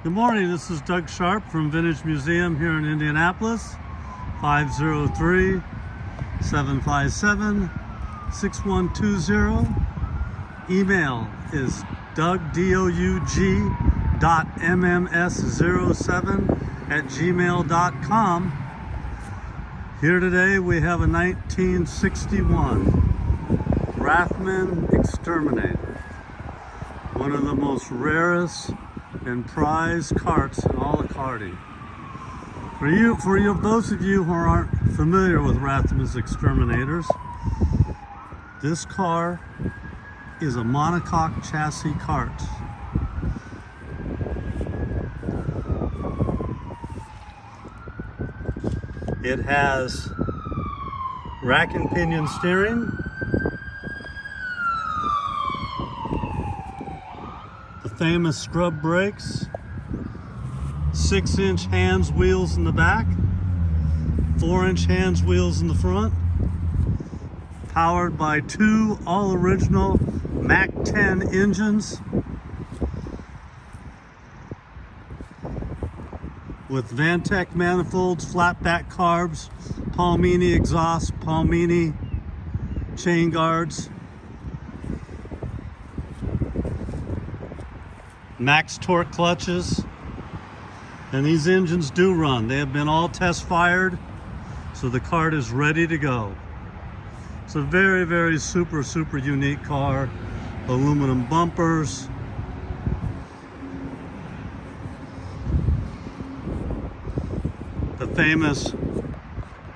Good morning, this is Doug Sharp from Vintage Museum here in Indianapolis, 503-757-6120. Email is doug.mms07@gmail.com. Here today we have a 1961 Rathman Exterminator, one of the most rarest and prized carts in all of karting. For those of you who aren't familiar with Rathman's Exterminators, this car is a monocoque chassis cart. It has rack and pinion steering, the famous scrub brakes, 6-inch hands wheels in the back, 4-inch hands wheels in the front, powered by two all-original Mach 10 engines with Vantec manifolds, flat back carbs, Palmini exhaust, Palmini chain guards, max torque clutches, and these engines do run. They have been all test fired, so the cart is ready to go. It's a very, very super unique car. Aluminum bumpers, the famous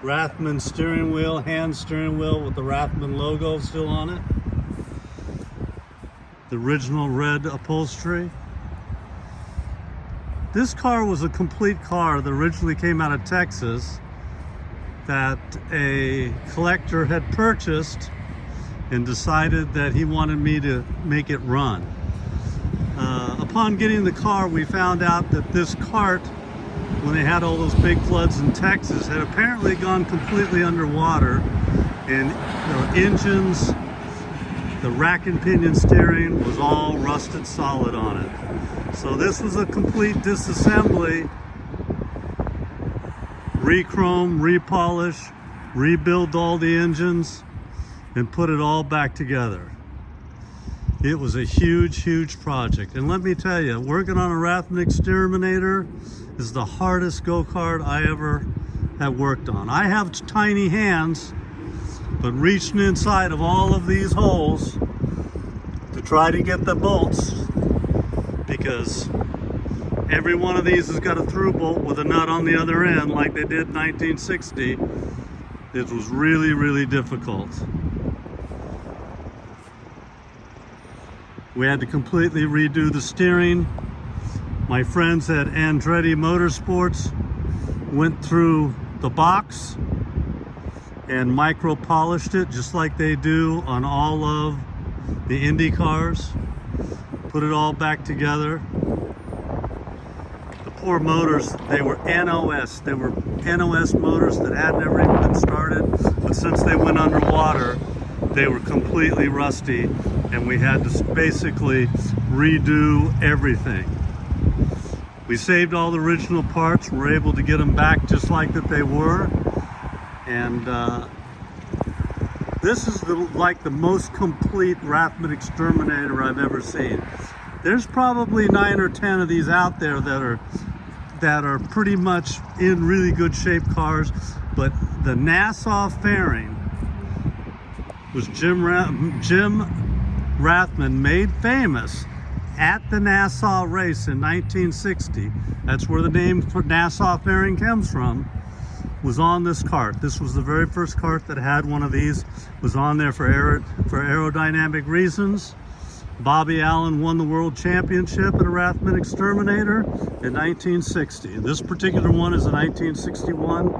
Rathman steering wheel, hand steering wheel with the Rathman logo still on it, the original red upholstery. This car was a complete car that originally came out of Texas that a collector had purchased and decided that he wanted me to make it run. Upon getting the car, we found out that this cart, when they had all those big floods in Texas, had apparently gone completely underwater, and the engines, the rack and pinion steering was all rusted solid on it. So this was a complete disassembly, re-chrome, re-polish, rebuild all the engines, and put it all back together. It was a huge project. And let me tell you, working on a Rathman Exterminator is the hardest go-kart I ever have worked on. I have tiny hands, but reaching inside of all of these holes to try to get the bolts, because every one of these has got a through bolt with a nut on the other end like they did in 1960. It was really difficult. We had to completely redo the steering. My friends at Andretti Motorsports went through the box and micro polished it just like they do on all of the Indy cars. Put it all back together. The poor motors, they were NOS. They were NOS motors that had never even been started, but since they went underwater, they were completely rusty, and we had to basically redo everything. We saved all the original parts, were able to get them back just like that they were, and this is like the most complete Rathman Exterminator I've ever seen. There's probably 9 or 10 of these out there that are pretty much in really good shape cars, but the Nassau fairing was Jim Rathman made famous at the Nassau race in 1960. That's where the name for Nassau fairing comes from, was on this cart. This was the very first cart that had one of these, was on there for aerodynamic reasons. Bobby Allen won the world championship in a Rathman Exterminator in 1960. This particular one is a 1961.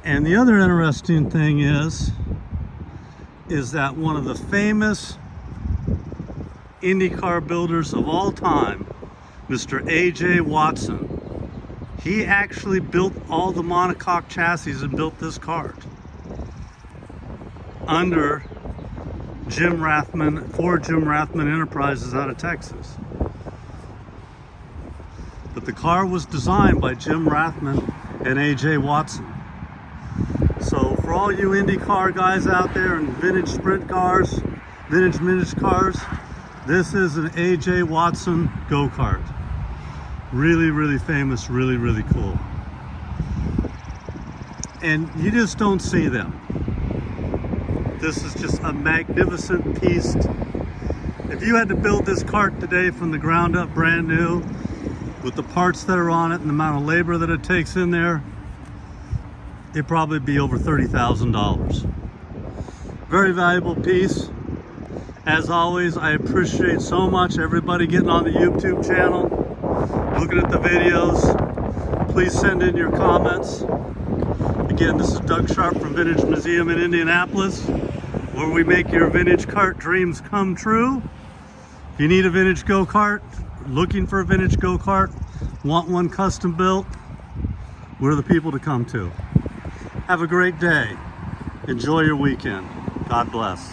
And the other interesting thing is that one of the famous IndyCar builders of all time, Mr. A.J. Watson, he actually built all the monocoque chassis and built this cart under Jim Rathman, for Jim Rathman Enterprises out of Texas. But the car was designed by Jim Rathman and AJ Watson. So for all you Indy car guys out there and vintage sprint cars, vintage cars, this is an AJ Watson go-kart. Really, really famous, really, really cool. And you just don't see them. This is just a magnificent piece. If you had to build this kart today from the ground up, brand new, with the parts that are on it and the amount of labor that it takes in there, it'd probably be over $30,000. Very valuable piece. As always, I appreciate so much everybody getting on the YouTube channel, looking at the videos. Please send in your comments. Again, this is Doug Sharp from Vintage Museum in Indianapolis, where we make your vintage kart dreams come true. If you need a vintage go-kart, looking for a vintage go-kart, want one custom built, we're the people to come to. Have a great day. Enjoy your weekend. God bless.